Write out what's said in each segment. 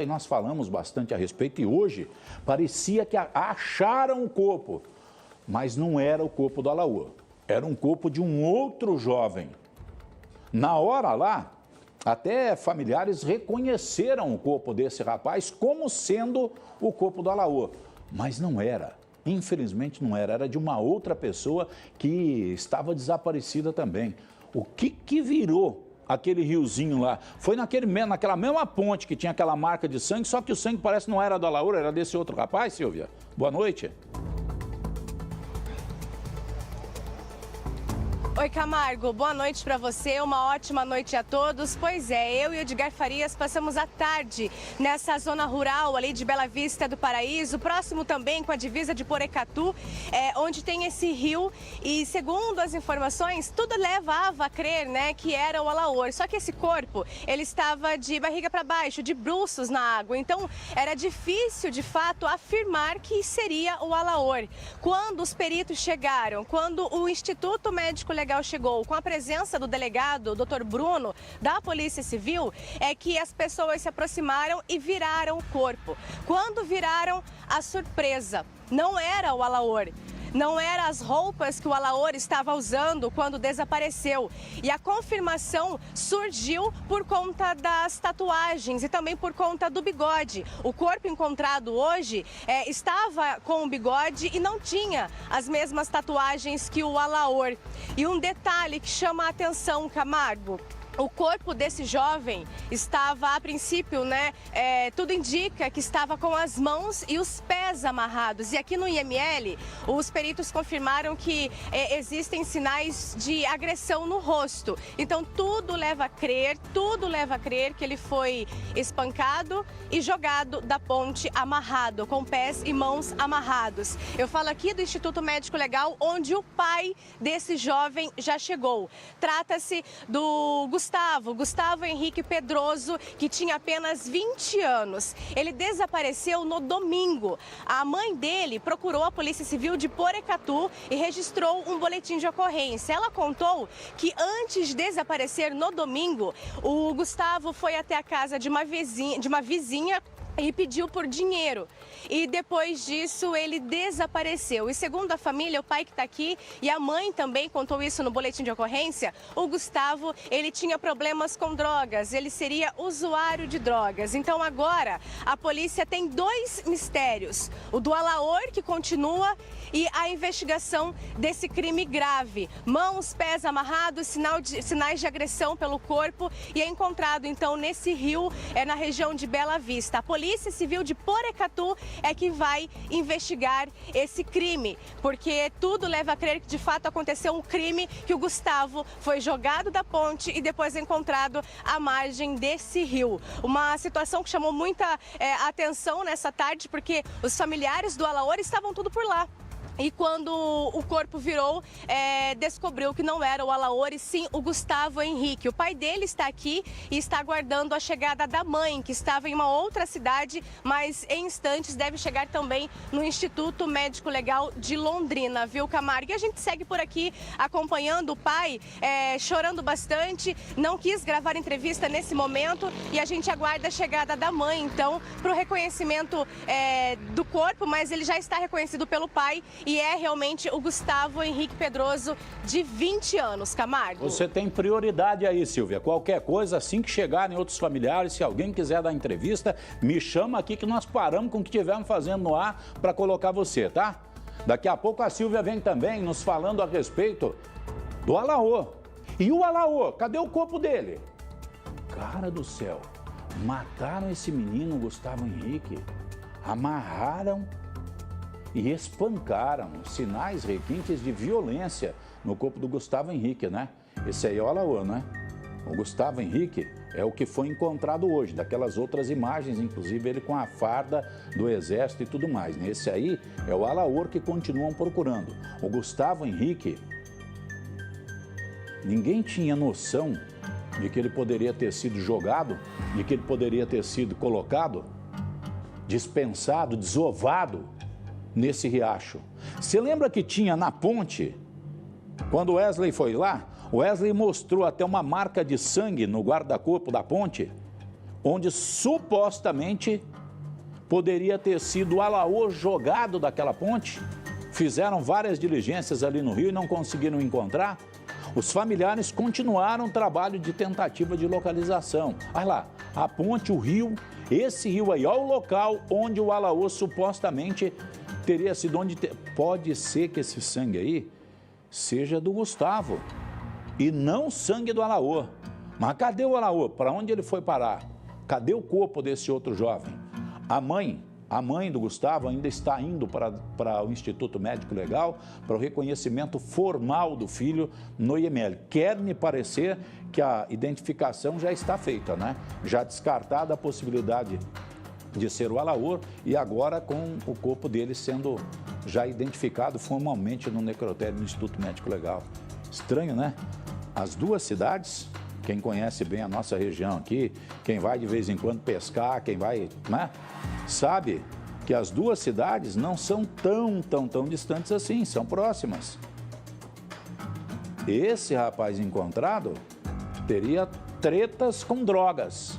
E nós falamos bastante a respeito e hoje parecia que acharam o corpo, mas não era o corpo do Alaor, era um corpo de um outro jovem. Na hora lá, até familiares reconheceram o corpo desse rapaz como sendo o corpo do Alaor, mas não era, infelizmente não era, era de uma outra pessoa que estava desaparecida também. O que virou aquele riozinho lá? Foi naquela mesma ponte que tinha aquela marca de sangue, só que o sangue parece que não era do Alaor, era desse outro rapaz, Silvia. Boa noite. Oi, Camargo, boa noite para você, uma ótima noite a todos. Pois é, eu e o Edgar Farias passamos a tarde nessa zona rural ali de Bela Vista do Paraíso, próximo também com a divisa de Porecatu, onde tem esse rio e, segundo as informações, tudo levava a crer, né, que era o Alaor. Só que esse corpo, ele estava de barriga para baixo, de bruços na água, então era difícil, de fato, afirmar que seria o Alaor. Quando os peritos chegaram, quando o Instituto Médico Legal chegou, com a presença do delegado, Dr. Bruno, da Polícia Civil, é que as pessoas se aproximaram e viraram o corpo. Quando viraram, a surpresa, não era o Alaor. Não eram as roupas que o Alaor estava usando quando desapareceu. E a confirmação surgiu por conta das tatuagens e também por conta do bigode. O corpo encontrado hoje estava com o bigode e não tinha as mesmas tatuagens que o Alaor. E um detalhe que chama a atenção, Camargo: o corpo desse jovem estava, a princípio, né, tudo indica que estava com as mãos e os pés amarrados. E aqui no IML, os peritos confirmaram que existem sinais de agressão no rosto. Então, tudo leva a crer que ele foi espancado e jogado da ponte amarrado, com pés e mãos amarrados. Eu falo aqui do Instituto Médico Legal, onde o pai desse jovem já chegou. Trata-se do Gustavo Henrique Pedroso, que tinha apenas 20 anos. Ele desapareceu no domingo. A mãe dele procurou a Polícia Civil de Porecatu e registrou um boletim de ocorrência. Ela contou que antes de desaparecer no domingo, o Gustavo foi até a casa de uma vizinha e pediu por dinheiro. E depois disso ele desapareceu. E segundo a família, o pai que está aqui e a mãe também contou isso no boletim de ocorrência, o Gustavo, ele tinha problemas com drogas, ele seria usuário de drogas. Então agora a polícia tem dois mistérios: o do Alaor, que continua, e a investigação desse crime grave. Mãos, pés amarrados, sinais de agressão pelo corpo, e é encontrado então nesse rio, na região de Bela Vista. A Polícia Civil de Porecatu é que vai investigar esse crime, porque tudo leva a crer que de fato aconteceu um crime, que o Gustavo foi jogado da ponte e depois encontrado à margem desse rio. Uma situação que chamou muita atenção nessa tarde, porque os familiares do Alaor estavam tudo por lá. E quando o corpo virou, descobriu que não era o Alaor e sim o Gustavo Henrique. O pai dele está aqui e está aguardando a chegada da mãe, que estava em uma outra cidade, mas em instantes deve chegar também no Instituto Médico Legal de Londrina, viu, Camargo? E a gente segue por aqui acompanhando o pai, chorando bastante, não quis gravar entrevista nesse momento e a gente aguarda a chegada da mãe, então, para o reconhecimento do corpo, mas ele já está reconhecido pelo pai. E é realmente o Gustavo Henrique Pedroso, de 20 anos, Camargo. Você tem prioridade aí, Silvia. Qualquer coisa, assim que chegarem outros familiares, se alguém quiser dar entrevista, me chama aqui que nós paramos com o que estivermos fazendo no ar para colocar você, tá? Daqui a pouco a Silvia vem também nos falando a respeito do Alaor. E o Alaor, cadê o corpo dele? Cara do céu, mataram esse menino, Gustavo Henrique, amarraram e espancaram, sinais, requintes de violência no corpo do Gustavo Henrique, né? Esse aí é o Alaor, né? O Gustavo Henrique é o que foi encontrado hoje, daquelas outras imagens, inclusive ele com a farda do Exército e tudo mais, né? Esse aí é o Alaor que continuam procurando. O Gustavo Henrique, ninguém tinha noção de que ele poderia ter sido jogado, de que ele poderia ter sido colocado, dispensado, desovado nesse riacho. Você lembra que tinha na ponte, quando o Wesley foi lá, o Wesley mostrou até uma marca de sangue no guarda-corpo da ponte, onde supostamente poderia ter sido o Alaor jogado daquela ponte. Fizeram várias diligências ali no rio e não conseguiram encontrar. Os familiares continuaram o trabalho de tentativa de localização. Olha lá, a ponte, o rio, esse rio aí, olha o local onde o Alaor supostamente teria sido. Pode ser que esse sangue aí seja do Gustavo e não sangue do Alaor. Mas cadê o Alaor? Para onde ele foi parar? Cadê o corpo desse outro jovem? A mãe do Gustavo ainda está indo para o Instituto Médico Legal para o reconhecimento formal do filho no IML. Quer me parecer que a identificação já está feita, né? Já descartada a possibilidade de ser o Alaor e agora com o corpo dele sendo já identificado formalmente no necrotério do Instituto Médico Legal. Estranho, né? As duas cidades, quem conhece bem a nossa região aqui, quem vai de vez em quando pescar, quem vai, né? Sabe que as duas cidades não são tão distantes assim, são próximas. Esse rapaz encontrado teria tretas com drogas.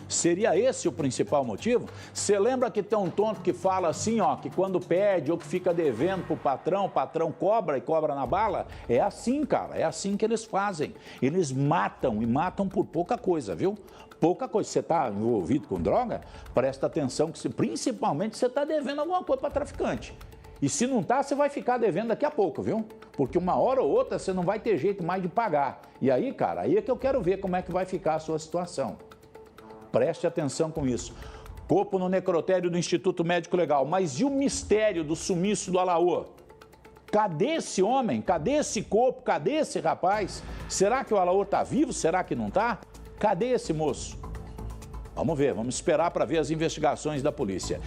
Seria esse o principal motivo? Você lembra que tem um tonto que fala assim, ó, que quando pede ou que fica devendo pro patrão, o patrão cobra e cobra na bala? É assim, cara, é assim que eles fazem. Eles matam e matam por pouca coisa, viu? Pouca coisa. Você está envolvido com droga? Presta atenção que principalmente você está devendo alguma coisa para traficante. E se não está, você vai ficar devendo daqui a pouco, viu? Porque uma hora ou outra você não vai ter jeito mais de pagar. E aí, cara, aí é que eu quero ver como é que vai ficar a sua situação. Preste atenção com isso. Corpo no necrotério do Instituto Médico Legal. Mas e o mistério do sumiço do Alaor? Cadê esse homem? Cadê esse corpo? Cadê esse rapaz? Será que o Alaor está vivo? Será que não está? Cadê esse moço? Vamos ver, vamos esperar para ver as investigações da polícia.